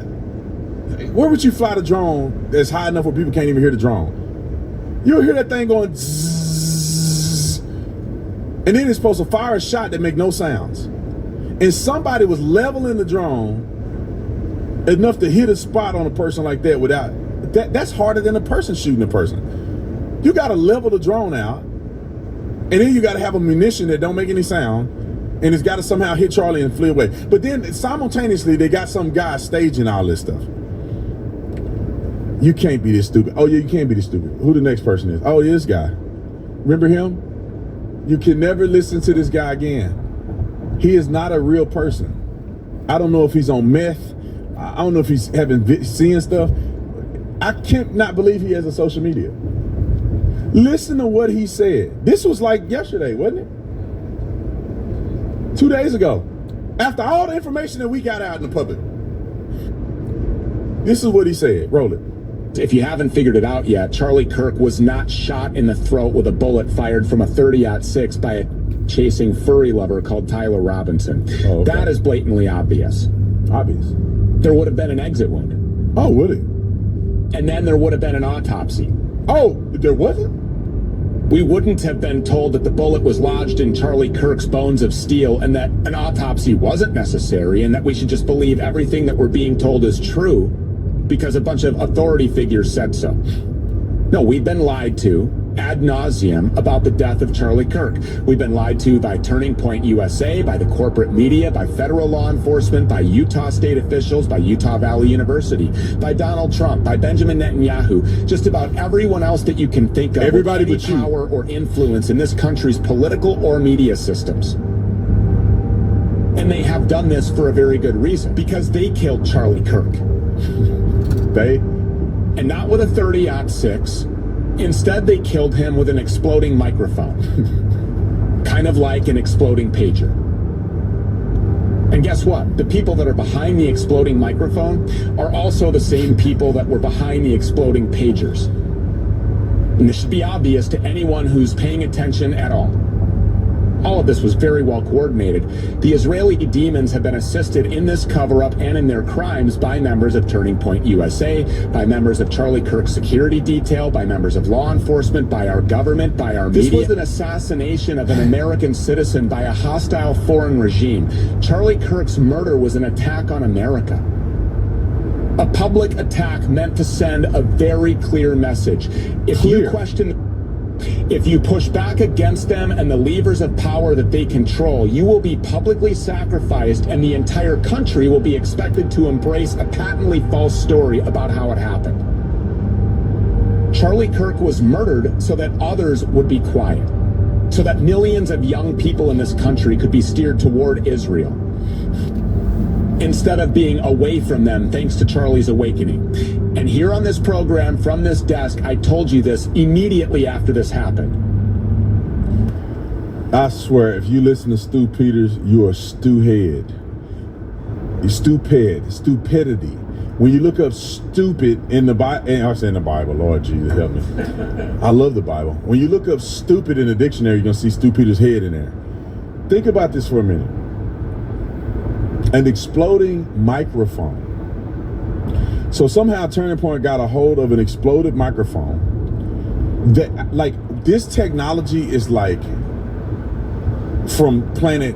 Where would you fly the drone that's high enough where people can't even hear the drone? You'll hear that thing going zzz, and then it's supposed to fire a shot that make no sounds. And somebody was leveling the drone enough to hit a spot on a person like that without that's harder than a person shooting a person. You got to level the drone out, and then you got to have a munition that don't make any sound, and it's got to somehow hit Charlie and flee away. But then simultaneously they got some guy staging all this stuff. You can't be this stupid. Oh yeah, you can't be this stupid. Who the next person is? Oh yeah, this guy. Remember him? You can never listen to this guy again. He is not a real person. I don't know if he's on meth. I don't know if he's seeing stuff. I can't not believe he has a social media. Listen to what he said. This was like yesterday, wasn't it? 2 days ago. After all the information that we got out in the public. This is what he said. Roll it. If you haven't figured it out yet, Charlie Kirk was not shot in the throat with a bullet fired from a 30-06 by a chasing furry lover called Tyler Robinson. Oh, okay. That is blatantly obvious. Obvious. There would have been an exit wound. Oh, would it? And then there would have been an autopsy. Oh, there wasn't? We wouldn't have been told that the bullet was lodged in Charlie Kirk's bones of steel and that an autopsy wasn't necessary and that we should just believe everything that we're being told is true because a bunch of authority figures said so. No, we've been lied to ad nauseum about the death of Charlie Kirk. We've been lied to by Turning Point USA, by the corporate media, by federal law enforcement, by Utah state officials, by Utah Valley University, by Donald Trump, by Benjamin Netanyahu, just about everyone else that you can think of. Everybody with but any you. power or influence in this country's political or media systems. And they have done this for a very good reason, because they killed Charlie Kirk. And not with a 30-06. Instead, they killed him with an exploding microphone. Kind of like an exploding pager. And guess what? The people that are behind the exploding microphone are also the same people that were behind the exploding pagers. And this should be obvious to anyone who's paying attention at all. All of this was very well coordinated. The Israeli demons have been assisted in this cover-up and in their crimes by members of Turning Point USA, by members of Charlie Kirk's security detail, by members of law enforcement, by our government, by our media. This was an assassination of an American citizen by a hostile foreign regime. Charlie Kirk's murder was an attack on America. A public attack meant to send a very clear message. If you question... If you push back against them and the levers of power that they control, you will be publicly sacrificed, and the entire country will be expected to embrace a patently false story about how it happened. Charlie Kirk was murdered so that others would be quiet, so that millions of young people in this country could be steered toward Israel, instead of being away from them thanks to Charlie's awakening. And here on this program, from this desk, I told you this immediately after this happened. I swear, if you listen to Stu Peters, you are Stu-head. You're stupid, stupidity. When you look up stupid in the Bible, and I say in the Bible, Lord Jesus, help me. I love the Bible. When you look up stupid in the dictionary, you're going to see Stu Peters' head in there. Think about this for a minute. An exploding microphone. So somehow Turning Point got a hold of an exploded microphone that, like, this technology is like from planet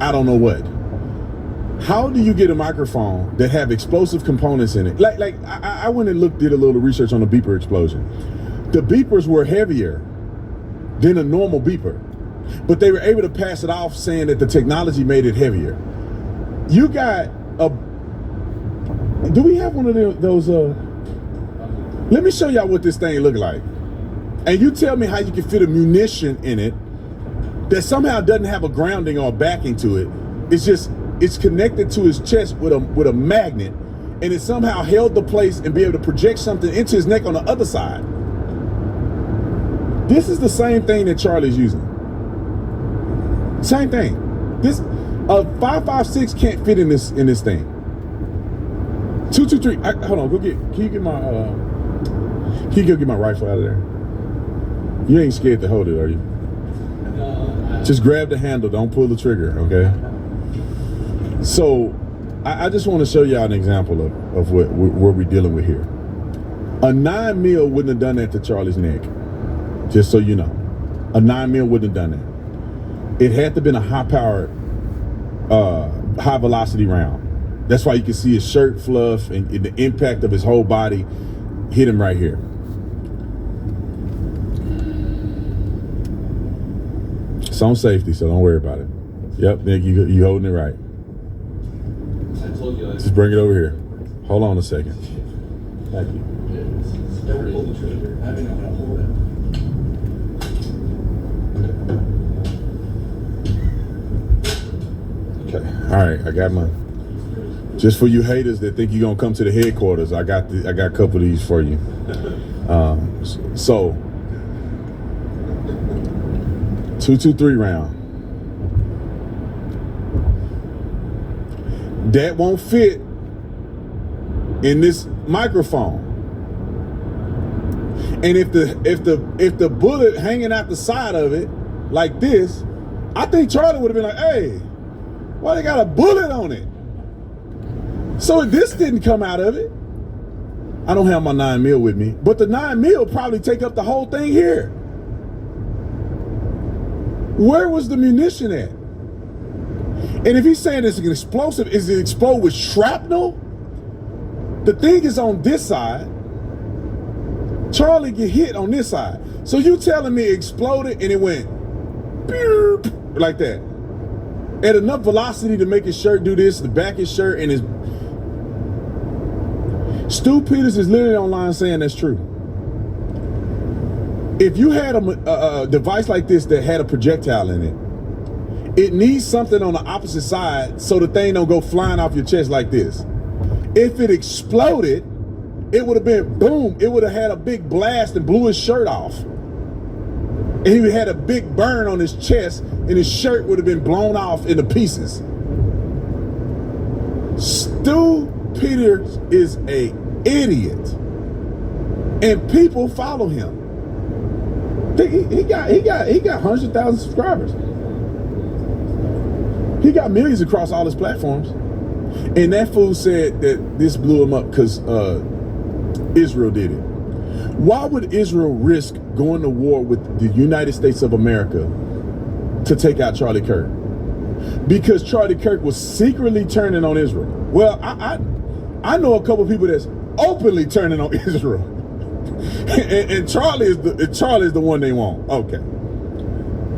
I don't know what. How do you get a microphone that have explosive components in it? I went and did a little research on the beeper explosion. The beepers were heavier than a normal beeper, but they were able to pass it off saying that the technology made it heavier. You got a... Do we have one of those? Let me show y'all what this thing look like. And you tell me how you can fit a munition in it that somehow doesn't have a grounding or a backing to it. It's connected to his chest with a magnet, and it somehow held the place and be able to project something into his neck on the other side. This is the same thing that Charlie's using. Same thing. This a 5.56 can't fit in this thing. 223. Hold on. Can you get my rifle out of there? You ain't scared to hold it, are you? Just grab the handle. Don't pull the trigger. Okay. So, I just want to show y'all an example of what we're dealing with here. A 9mm wouldn't have done that to Charlie's neck. Just so you know, a 9mm wouldn't have done that. It had to have been a high-powered, high-velocity round. That's why you can see his shirt fluff and the impact of his whole body hit him right here. It's on safety, so don't worry about it. Yep, you holding it right. I told you. Just bring it over here. Hold on a second. Thank you. Okay. All right, I got mine. Just for you haters that think you're gonna come to the headquarters, I got a couple of these for you. So 223 round. That won't fit in this microphone. And if the bullet hanging out the side of it like this, I think Charlie would have been like, hey, why they got a bullet on it? So if this didn't come out of it, I don't have my 9mm with me, but the 9mm probably take up the whole thing here. Where was the munition at? And if he's saying it's an explosive, is it explode with shrapnel? The thing is on this side. Charlie get hit on this side. So you telling me it exploded and it went like that at enough velocity to make his shirt do this, the back of his shirt, and his Stu Peters is literally online saying that's true. If you had a device like this that had a projectile in it, it needs something on the opposite side so the thing don't go flying off your chest like this. If it exploded, it would have been boom. It would have had a big blast and blew his shirt off. And he would have had a big burn on his chest and his shirt would have been blown off into pieces. Stu Peters is an idiot. And people follow him. He got hundreds of thousands of subscribers. He got millions across all his platforms. And that fool said that this blew him up because Israel did it. Why would Israel risk going to war with the United States of America to take out Charlie Kirk? Because Charlie Kirk was secretly turning on Israel. Well, I know a couple people that's openly turning on Israel. and Charlie is the one they want. Okay.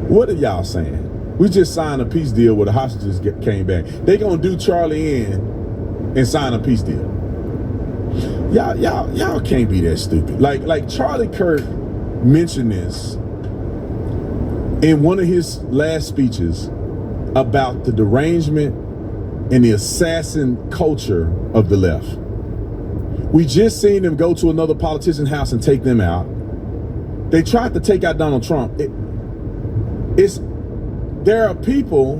What are y'all saying? We just signed a peace deal where the hostages came back. They gonna do Charlie in and sign a peace deal. Y'all can't be that stupid. Like Charlie Kirk mentioned this in one of his last speeches about the derangement and the assassin culture of the left. We just seen them go to another politician's house and take them out. They tried to take out Donald Trump. There are people,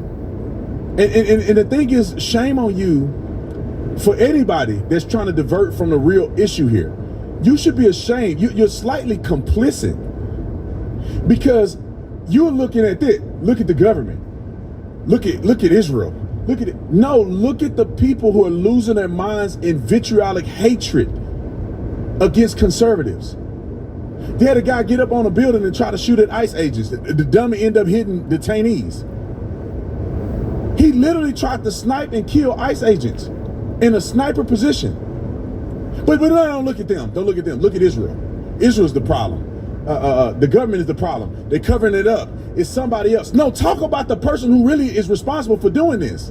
and the thing is, shame on you for anybody that's trying to divert from the real issue here. You should be ashamed. You're slightly complicit because you're looking at this. Look at the government. Look at Israel. Look at it. No, look at the people who are losing their minds in vitriolic hatred against conservatives. They had a guy get up on a building and try to shoot at ICE agents. The dummy ended up hitting detainees. He literally tried to snipe and kill ICE agents in a sniper position. But don't look at them. Don't look at them. Look at Israel. Israel's the problem. The government is the problem. They're covering it up. It's somebody else. No, talk about the person who really is responsible for doing this.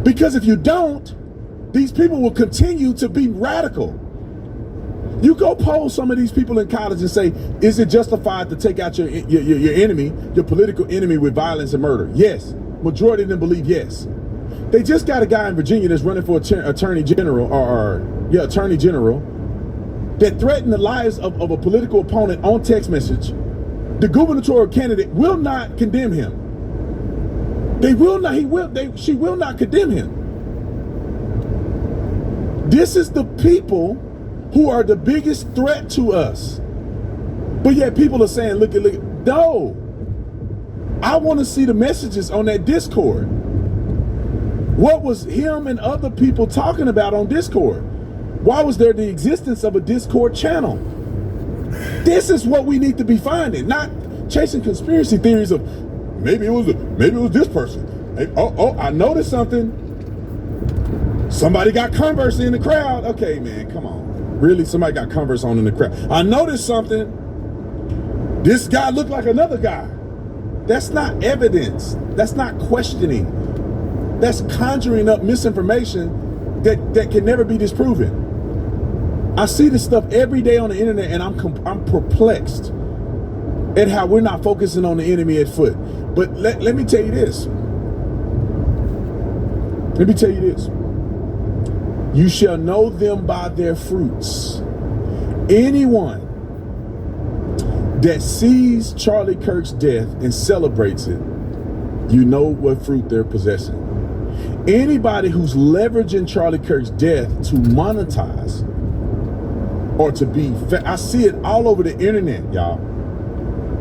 Because if you don't, these people will continue to be radical. You go poll some of these people in college and say, is it justified to take out your enemy, your political enemy, with violence and murder? Yes. Majority of them believe yes. They just got a guy in Virginia that's running for attorney general, attorney general, that threatened the lives of a political opponent on text message. The gubernatorial candidate will not condemn him. She will not condemn him. This is the people who are the biggest threat to us. But yet people are saying, look. No. I want to see the messages on that Discord. What was him and other people talking about on Discord? Why was there the existence of a Discord channel? This is what we need to be finding, not chasing conspiracy theories of maybe it was this person. Hey, I noticed something. Somebody got Converse in the crowd. Okay, man, come on. Really, somebody got Converse on in the crowd. I noticed something. This guy looked like another guy. That's not evidence. That's not questioning. That's conjuring up misinformation that can never be disproven. I see this stuff every day on the internet, and I'm perplexed at how we're not focusing on the enemy at foot. But let me tell you this. Let me tell you this. You shall know them by their fruits. Anyone that sees Charlie Kirk's death and celebrates it, you know what fruit they're possessing. Anybody who's leveraging Charlie Kirk's death to monetize or to be, I see it all over the internet, y'all.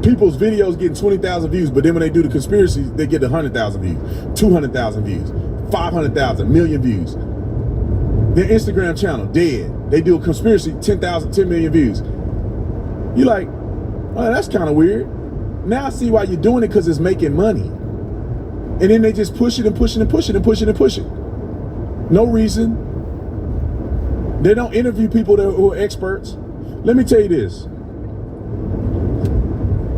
People's videos getting 20,000 views, but then when they do the conspiracy, they get 100,000 views, 200,000 views, 500,000, million views. Their Instagram channel, dead. They do a conspiracy, 10 million views. You're like, well, that's kind of weird. Now I see why you're doing it, because it's making money. And then they just push it and push it and push it and push it and push it. No reason. They don't interview people who are experts. let me tell you this.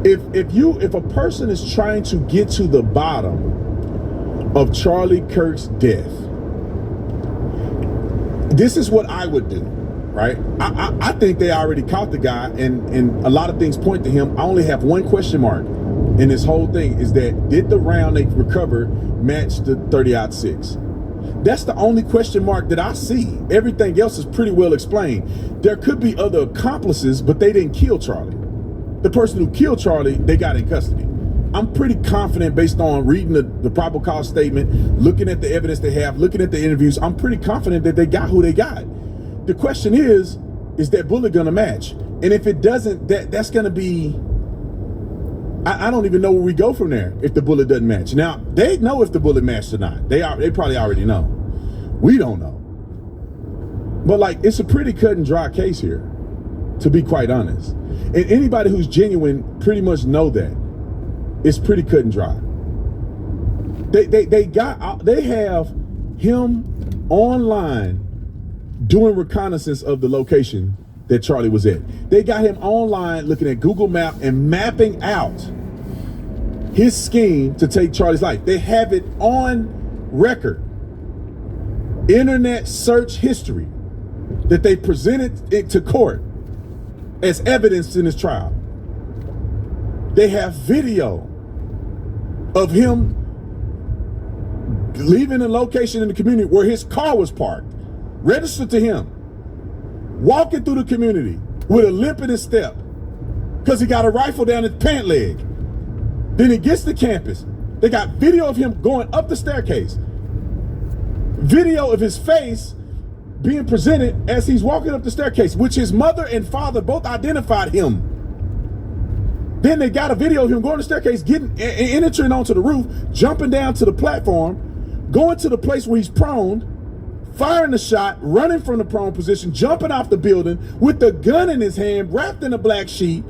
If a person is trying to get to the bottom of Charlie Kirk's death, this is what I would do, right? I think they already caught the guy, and a lot of things point to him. I only have one question mark in this whole thing, is that did the round they recovered match the 30-06? That's the only question mark that I see. Everything else is pretty well explained. There could be other accomplices, but they didn't kill Charlie. The person who killed Charlie, they got in custody. I'm pretty confident, based on reading the probable cause statement, looking at the evidence they have, looking at the interviews, I'm pretty confident that they got who they got. The question is that bullet gonna match? And if it doesn't, that's gonna be, I don't even know where we go from there if the bullet doesn't match. Now, they know if the bullet matched or not. They probably already know. We don't know. But like, it's a pretty cut and dry case here, to be quite honest. And anybody who's genuine pretty much know that. It's pretty cut and dry. They have him online doing reconnaissance of the location that Charlie was at. They got him online looking at Google Maps and mapping out his scheme to take Charlie's life. They have it on record. Internet search history that they presented it to court as evidence in this trial. They have video of him leaving a location in the community where his car was parked, registered to him, walking through the community with a limp in his step because he got a rifle down his pant leg. Then he gets to campus. They got video of him going up the staircase. Video of his face being presented as he's walking up the staircase, which his mother and father both identified him. Then they got a video of him going to the staircase, entering onto the roof, jumping down to the platform, going to the place where he's prone, firing the shot, running from the prone position, jumping off the building with the gun in his hand, wrapped in a black sheet.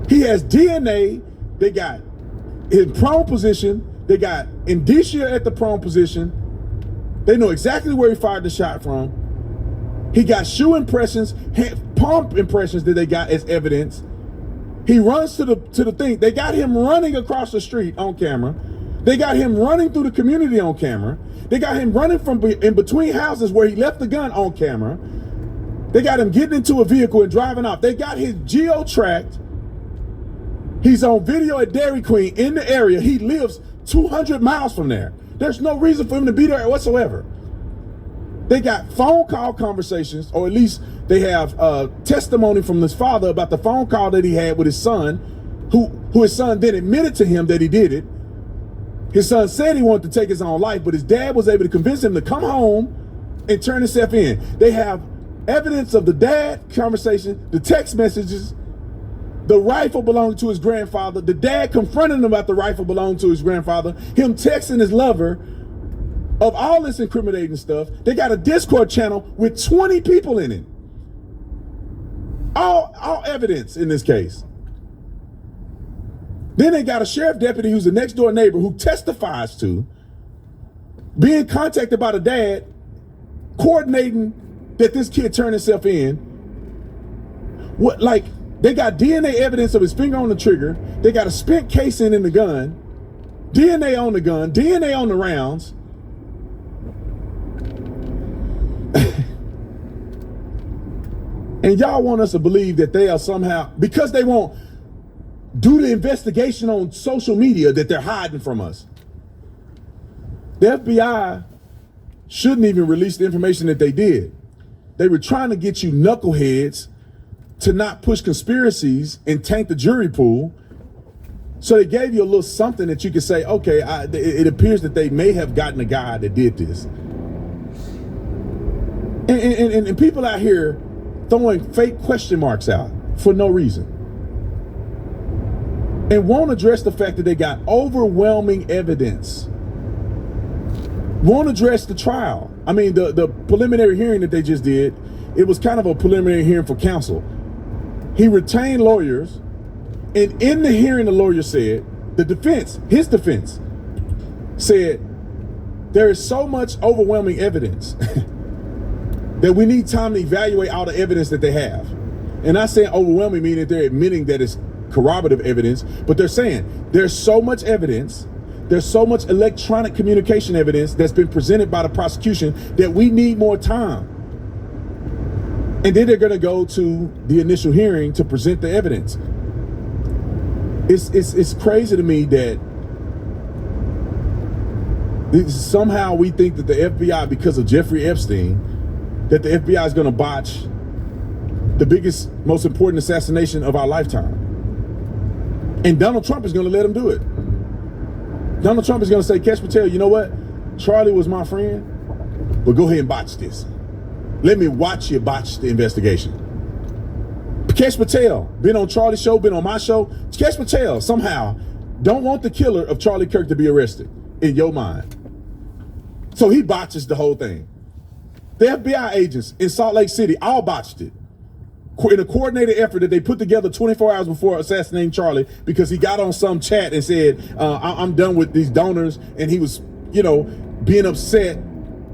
He has DNA. They got his prone position. They got indicia at the prone position. They know exactly where he fired the shot from. He got shoe impressions, palm impressions that they got as evidence. He runs to the thing. They got him running across the street on camera. They got him running through the community on camera. They got him running from in between houses where he left the gun on camera. They got him getting into a vehicle and driving off. They got his geo-tracked. He's on video at Dairy Queen in the area. He lives 200 miles from there. There's no reason for him to be there whatsoever. They got phone call conversations, or at least they have testimony from his father about the phone call that he had with his son, who his son then admitted to him that he did it. His son said he wanted to take his own life, but his dad was able to convince him to come home and turn himself in. They have evidence of the dad conversation, the text messages, the rifle belonging to his grandfather, the dad confronting him about the rifle belonging to his grandfather, him texting his lover, of all this incriminating stuff. They got a Discord channel with 20 people in it. All evidence in this case. Then they got a sheriff deputy who's a next door neighbor who testifies to being contacted by the dad, coordinating that this kid turned himself in. What, like, they got DNA evidence of his finger on the trigger. They got a spent casing in the gun, DNA on the gun, DNA on the rounds. And y'all want us to believe that they are somehow, because they won't do the investigation on social media, that they're hiding from us. The FBI shouldn't even release the information that they did. They were trying to get you knuckleheads to not push conspiracies and tank the jury pool. So they gave you a little something that you could say, okay, it appears that they may have gotten a guy that did this. And people out here throwing fake question marks out for no reason. And won't address the fact that they got overwhelming evidence. Won't address the trial. I mean, the preliminary hearing that they just did, it was kind of a preliminary hearing for counsel. He retained lawyers, and in the hearing, the lawyer said, his defense, said, there is so much overwhelming evidence that we need time to evaluate all the evidence that they have. And not saying overwhelming, meaning they're admitting that it's corroborative evidence, but they're saying there's so much evidence, there's so much electronic communication evidence that's been presented by the prosecution that we need more time. And then they're going to go to the initial hearing to present the evidence. It's crazy to me that somehow we think that the FBI, because of Jeffrey Epstein, that the FBI is going to botch the biggest, most important assassination of our lifetime. And Donald Trump is going to let him do it. Donald Trump is going to say, Kesh Patel, you know what? Charlie was my friend, but go ahead and botch this. Let me watch you botch the investigation. Kesh Patel, been on Charlie's show, been on my show. Kesh Patel somehow don't want the killer of Charlie Kirk to be arrested in your mind. So he botches the whole thing. The FBI agents in Salt Lake City all botched it. In a coordinated effort that they put together 24 hours before assassinating Charlie, because he got on some chat and said, I'm done with these donors. And he was, being upset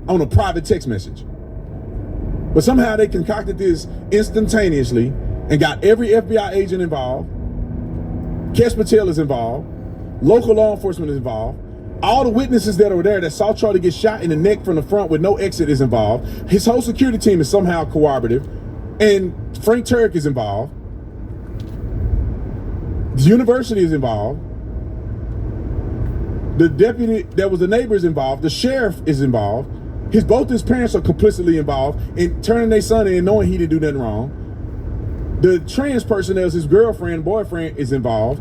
on a private text message. But somehow they concocted this instantaneously and got every FBI agent involved. Kesh Patel is involved. Local law enforcement is involved. All the witnesses that were there that saw Charlie get shot in the neck from the front with no exit is involved. His whole security team is somehow cooperative. And Frank Turek is involved. The university is involved. The deputy that was the neighbor is involved. The sheriff is involved. Both his parents are complicitly involved in turning their son in, knowing he didn't do nothing wrong. The trans person that was his girlfriend, boyfriend is involved.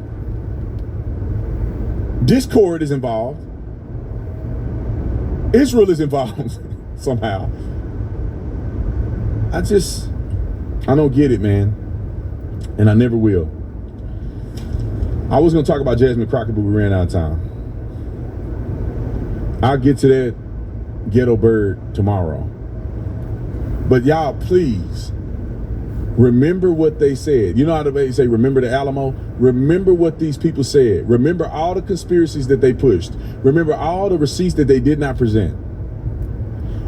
Discord is involved. Israel is involved somehow. I don't get it, man. And I never will. I was going to talk about Jasmine Crockett, but we ran out of time. I'll get to that ghetto bird tomorrow. But y'all, please remember what they said. You know how they say, remember the Alamo? Remember what these people said. Remember all the conspiracies that they pushed. Remember all the receipts that they did not present.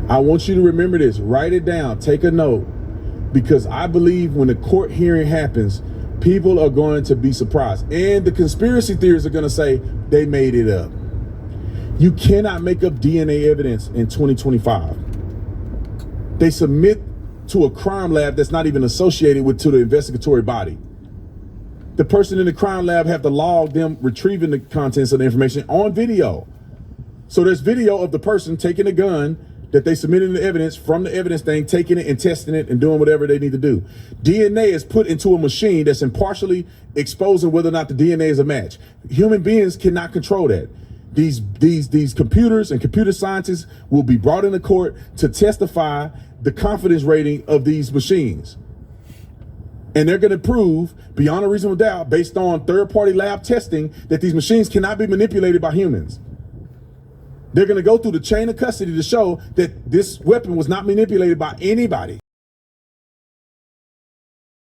I want you to remember this. Write it down. Take a note. Because I believe when the court hearing happens, people are going to be surprised. And the conspiracy theorists are going to say they made it up. You cannot make up DNA evidence in 2025. They submit to a crime lab that's not even associated to the investigatory body. The person in the crime lab have to log them retrieving the contents of the information on video. So there's video of the person taking a gun that they submitted in the evidence from the evidence thing, taking it and testing it and doing whatever they need to do. DNA is put into a machine that's impartially exposing whether or not the DNA is a match. Human beings cannot control that. These computers and computer scientists will be brought into court to testify the confidence rating of these machines. And they're going to prove beyond a reasonable doubt, based on third-party lab testing, that these machines cannot be manipulated by humans. They're going to go through the chain of custody to show that this weapon was not manipulated by anybody.